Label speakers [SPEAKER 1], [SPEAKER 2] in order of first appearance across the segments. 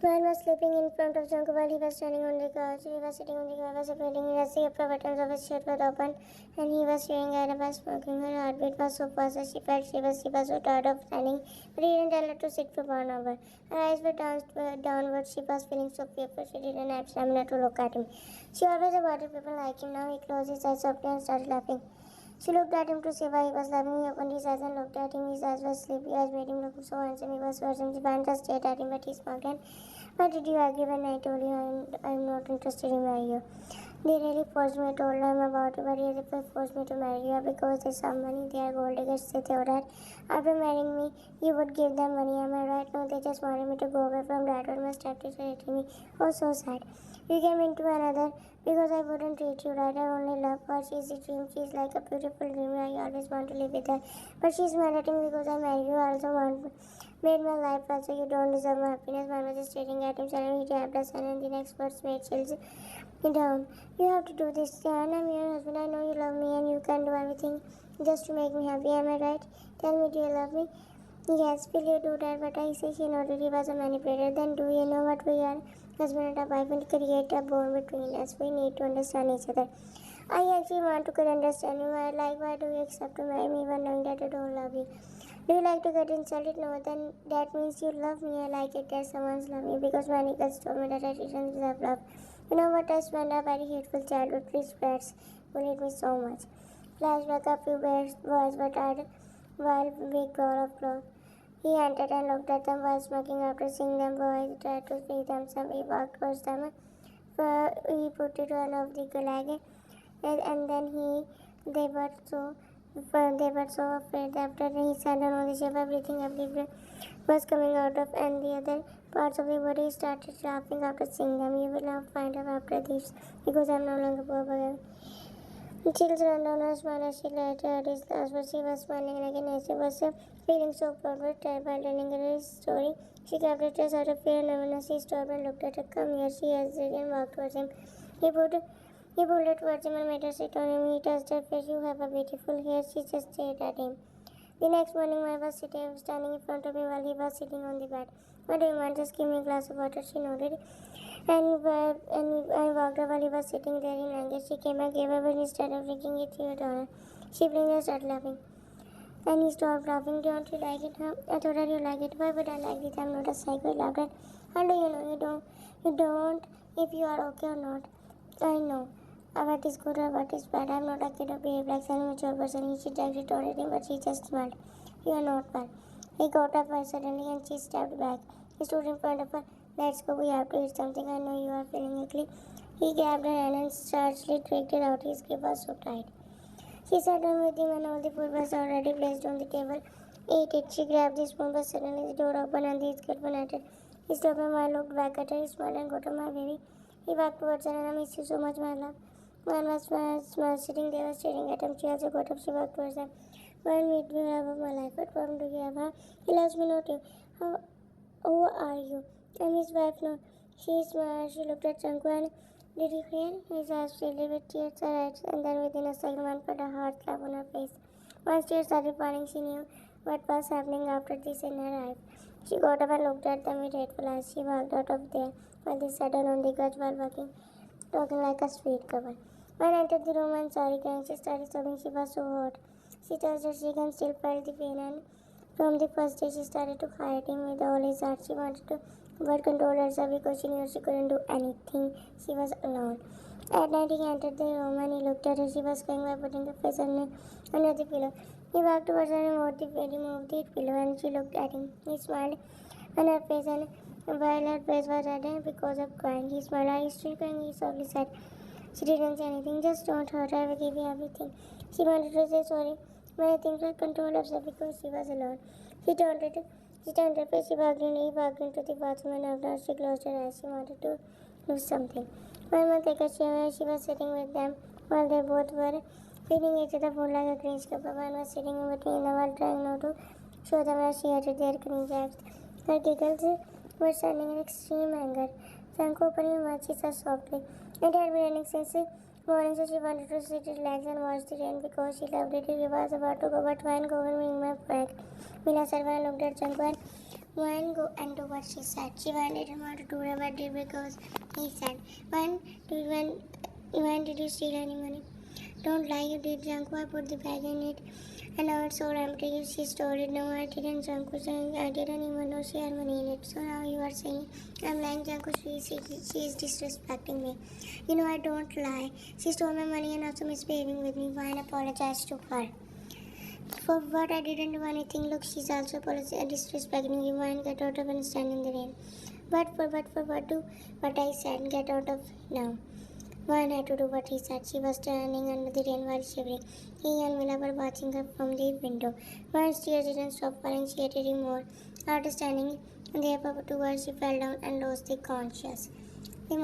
[SPEAKER 1] Man was sleeping in front of Junko while he was standing on the couch. He was sitting on the couch, was feeling as the upper buttons of his shirt were open, and he was staring at her while smoking. Her heartbeat was so fast that she felt she was so tired of standing, but he didn't tell her to sit for 1 hour. Her eyes were turned downward. She was feeling so fearful. She didn't have stamina to look at him. She always avoided people like him. Now he closed his eyes softly and started laughing. She looked at him to see why he was laughing. He opened his eyes and looked at him. His eyes were sleepy. Eyes made him look so handsome. He was virgin. She just stared at him, but he smiled and, why did you argue when I told you I'm not interested in marrying you? They really forced me. I told them about it, but they forced me to marry you because they some money. They are gold diggers. They thought that after marrying me, you would give them money. Am I right? No, they just wanted me to go away from that. Or my stepteacher hated me. Oh, so sad. You came into another because I wouldn't treat you right. I only love her. She's a dream. She's like a beautiful dream. I always want to live with her. But she's mad at me because I married you. I also want made my life also. You don't deserve my happiness. Man was just staring at him. Suddenly he grabbed her son and the next words made chills down. You have to do this, Jan. I'm your husband. I know you love me and you can do everything just to make me happy. Am I right? Tell me, do you love me? Yes, will you do that? But I say she nodded. He was a manipulator. Then do you know what we are? Husband and a wife will create a bond between us. We need to understand each other. I actually want to understand you. I like, why do you accept to marry me even knowing that I don't love you? Do you like to get insulted? No, then that means you love me. I like it that someone's love me because many girls told me that I didn't deserve love. You know what? I spent a very hateful childhood. Please, pets bullied me so much. Flashback, a few boys were tired while big ball of cloth. He entered and looked at them while smoking. After seeing them, boys tried to free themselves. He walked towards them. He put it one of the leg, and then they were so afraid. After he sat down on the shelf, everything was coming out of, and the other parts of the body started laughing after seeing them. You will not find her after this because I'm no longer poor. Chills ran down her spine as she laid at his last, but she was smiling again as she was feeling so proud with tired by telling her his story. She grabbed her chest out of fear and nervousness. He stopped and looked at her. Come here, she hesitated and walked towards him. He pulled her towards him and made her sit on him. He touched her face. You have a beautiful hair. She just stared at him. The next morning, I was standing in front of him while he was sitting on the bed. What do you want? Just give me a glass of water. She nodded. And I walked up while he was sitting there in anger. She came and gave her, but instead of drinking it, threw it on her. She blinked and started laughing. And he stopped laughing. Don't you like it, huh? I thought that you like it. Why would I like it? I'm not a psycho. He laughed at. How do you know? You don't. If you are okay or not. I know. What is good or what is bad. I'm not a kid or behave like an immature person. She directly told him, but she just smiled. You are not bad. He got up suddenly and she stepped back. He stood in front of her. Let's go. We have to eat something. I know you are feeling ugly. He grabbed her hand and startlingly dragged it out. His grip was so tight. She sat down with him and all the food was already placed on the table. Ate it. She grabbed the spoon, but suddenly the door opened and the skirt entered. He stopped and I looked back at her. He smiled and got up, my baby. He walked towards her and I miss you so much, my love. Man was sitting there, was staring at him. She also got up. She walked towards him. Man, meet me love of my life. What problem do you have, huh? He loves me, not you. Who are you? I'm his wife now. She smiled. She looked at Chanku and, did you hear? His eyes filled with tears, her eyes, and then within a second, man put a hard slap on her face. Once tears started falling, she knew what was happening after this in her eyes. She got up and looked at them with hateful eyes. She walked out of there while they sat down on the couch while talking like a sweet couple. Man entered the room and sorry crying. She started sobbing. She was so hot. She touched her cheek and still felt the pain, and from the first day she started to fight him with all his heart. She wanted to but control herself because she knew she couldn't do anything. She was alone. At night he entered the room and he looked at her. She was crying by putting her face under the pillow. He walked towards her and removed the pillow and she looked at him. He smiled on her face and while her face was red because of crying, he smiled. Are you still crying? He softly said. She didn't say anything. Just don't hurt her. I will give you everything. She wanted to say sorry. Many things were control herself because she was alone. She turned her face. He walked into the bathroom and after she closed her eyes, she wanted to do something. 1 month later, she was sitting with them while they both were feeding each other food like a cringe couple. One was sitting in between them while trying not to show them as she hated their cringe acts. Her giggles were standing in extreme anger. Franco opened her mouth, she said softly. It had been raining since morning, so she wanted to sit, relax, and watch the rain because she loved it. He was about to go, but fine, go and bring my bag. Mila said when I looked at Chanko and One go and do what she said. She didn't want to do it, but did because he said. When did you steal any money? Don't lie, you did, Janku. I put the bag in it. And now it's so empty. She stole it. No, I didn't, Janku. Saying I didn't even know she had money in it. So now you are saying I'm lying, Janku. She is disrespecting me. You know I don't lie. She stole my money and also misbehaving with me. Why apologize to her? For what? I didn't do anything. Look, she's also disrespecting you. Why get out of and stand in the rain? But for what? Do what I said. Get out of now. One had to do what he said. She was standing under the rain while shivering. He and Mila were watching her from the window. Once tears didn't stop falling, she hated him more. After standing there for 2 hours, she fell down and lost the conscious. When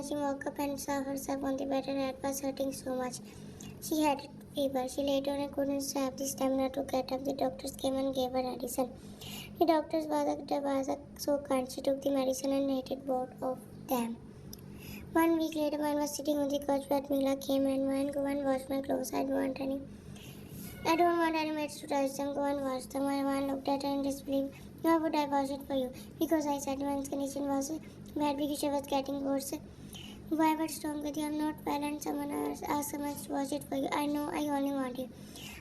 [SPEAKER 1] she woke up and saw herself on the bed, her head was hurting so much. She had fever. She laid down and couldn't have the stamina to get up. The doctors came and gave her medicine. The doctors was so kind. She took the medicine and hated both of them. 1 week later, Van was sitting on the couch when Mila came and Van, go and wash my clothes. I don't want any maids to touch them. Go and wash them. Van looked at her in disbelief. Why would I wash it for you? Because I said Van's condition was bad because she was getting worse. Why what's wrong with you? I'm not well and someone else asked someone to wash it for you. I know I only want you.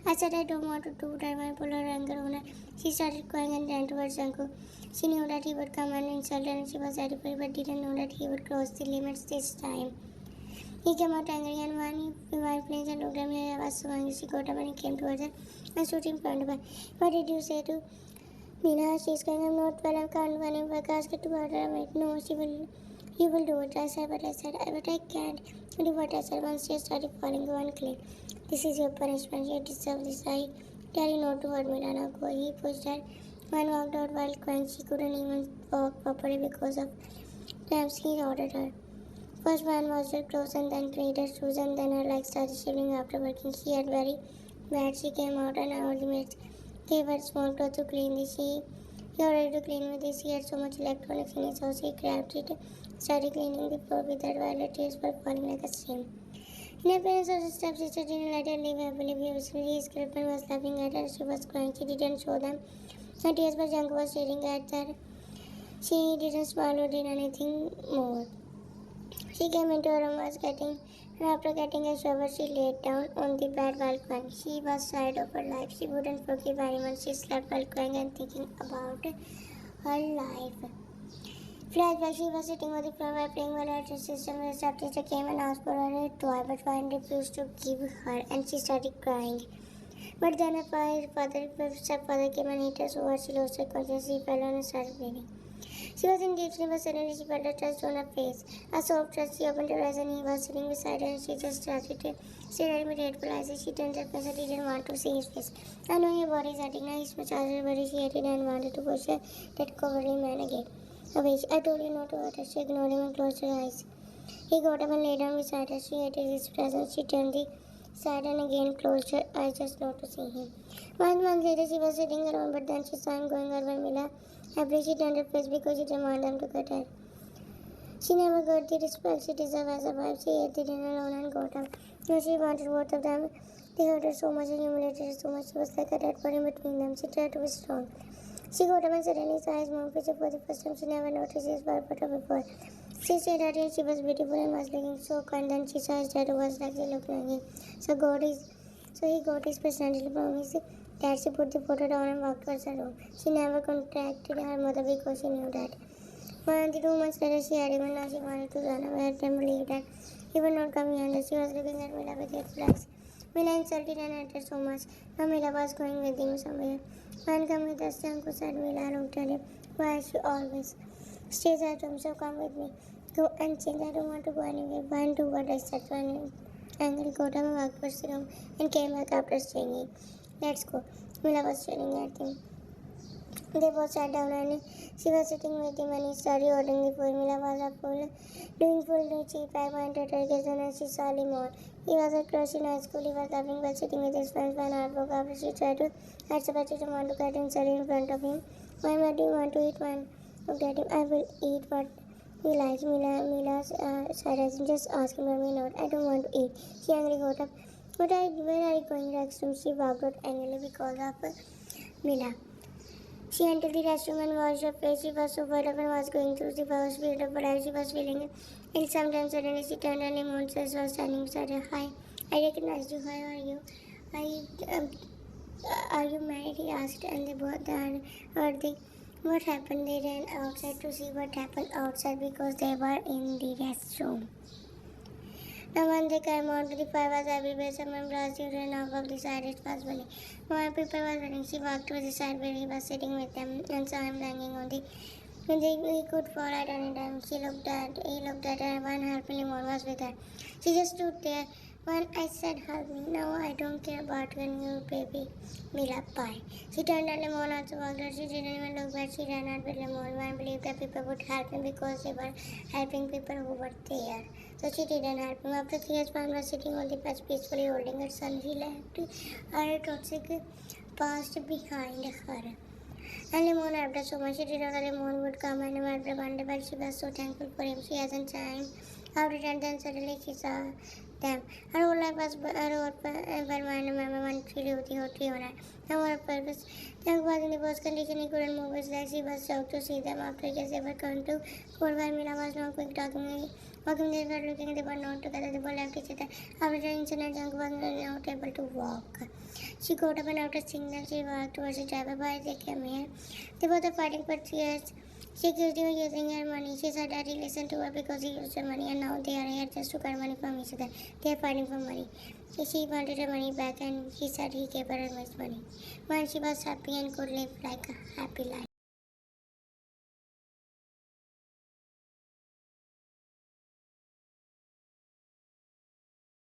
[SPEAKER 1] I said I don't want to do that. Van pulled her anger on her. She started crying and ran towards Janku. She knew that he would come and insult her and she was ready for it, but didn't know that he would cross the limits this time. He came out angry and one flinched and looked at me. I was so angry. She got up and he came towards her and stood in front of her. What did you say to Meena? She's going, I'm not well, I can't run if I ask her to order a maid. No, you will do it. I said what I said, but I can't do what I said. Once she started falling, go and clean. This is your punishment. You deserve this. I tell you not to hurt me, Nana. Go. He pushed her. One walked out while crying. She couldn't even walk properly because of cramps. He ordered her. First one washed her clothes and then cleaned her shoes and then her legs started shivering after working. She had very bad. She came out and our mates gave her small clothes to clean this. He ordered to clean with this. He had so much electronics in his house. He grabbed it, started cleaning the floor with her while her tears were falling like a stream. In appearance of the stepsister didn't let her leave happily. His girlfriend was laughing at her. She was crying. She didn't show them her tears, but Janko was staring at her. She didn't smile or did anything more. She came into her room, and after getting a shower, she laid down on the bed while crying. She was tired of her life. She wouldn't forgive anyone. She slept while crying and thinking about her life. Flashback, she was sitting on the floor while playing while her stepsister came and asked for her toy, but Ryan refused to give her, and she started crying. But then her stepfather came and hit her so hard she lost her consciousness. She fell down and started bleeding. She was in deep sleep, but suddenly she felt a touch on her face. A soft touch. She opened her eyes and he was sitting beside her and she just started to stare at him with hateful eyes. She turned her face and didn't want to see his face. I know your body is hurting. Now he's much her body. She hated and wanted to push her that cowardly man again. Away. I told you not to hurt her. She ignored him and closed her eyes. He got up and lay down beside her. She hated his presence. She turned the side and again closed her eyes just not to see him. 1 month later, she was sitting alone, but then she saw him going over Mila. Happily, she turned her face because she didn't want them to cut her. She never got the respect she deserved as a wife. She ate the dinner alone and got up. Now she wanted both of them. They hurt her so much and humiliated her so much. She was like a dead body between them. She tried to be strong. She got up and suddenly saw his mom picture for the first time. She never noticed his photo before. She said that she was beautiful and was looking so kind. Then she saw his dad who was like looking at him. So he got his personality from his dad. She put the photo down and walked towards her room. She never contacted her mother because she knew that. 2 months later, she had even now she wanted to run away and believed that he would not come behind her. She was looking at Mila with hateful eyes. Mila insulted and hated so much. Now Mila was going with him somewhere. Man, come with us, Janku said. Mila looked at him. Why she always stays at home, so come with me. Go and change. I don't want to go anywhere. One do what I said. One angry got up and walked towards the room and came back after saying, let's go. Mila was staring at him. They both sat down and she was sitting with him and he started ordering the food. Mila was doing full cheap. I pointed her gaze and she saw Limon. He was a crush in high school. He was laughing while sitting with his friends when art broke after she tried to hide so she didn't want to get inside in front of him. What do you want to eat? One looked at him. I will eat what he likes. Mila said as just ask him or me not. I don't want to eat. She angrily got up. Where are you going next? She walked out angrily because of Mila. She entered the restroom and washed her face. She was so fed up and was going through the worst period of her life. She was feeling ill sometimes. Suddenly she turned and Lemon was standing beside her. Hi, I recognized you. How are you? Are you married? He asked, and they both heard the what happened. They ran outside to see what happened outside because they were in the restroom. Now when they came out, the fire was everywhere. Someone brushed it and off of the side. It was funny. More people were running. She walked to the side where he was sitting with them and saw him hanging on the. He could fall at any time. He looked at her. One helping Lemon was with her. She just stood there. When I said help me, now I don't care about when you baby. Mila, bye. She turned and Lemon also walked her. She didn't even look back. She ran out with Lemon. One believed that people would help him because they were helping people who were there. So she didn't help him. After 3 years, Pam was sitting on the bench peacefully holding her son. She left her toxic past behind her. And Lemon helped her so much. She didn't know that Lemon would come and help her one day, but she was so thankful for him. She hasn't time out it, and then suddenly she saw them. Her whole life was remember one tree hoती होना है. Now her purpose. Thank was in the worst condition. He couldn't move his legs. He was shocked to see them. After years, they were come to cold while Mila was not quick talking. Walking, they were looking. They were not together. They both left each other. After the incident, Jung was not able to walk. She got up and after seeing them, she walked towards the driver. Why they came here? They both are fighting for 3 years. She accused him of using her money. She said that he listened to her because he used her money, and now they are here just to get money from each other. They are fighting for money. She wanted her money back, and he said he gave her much money. When she was happy and could live like a happy life.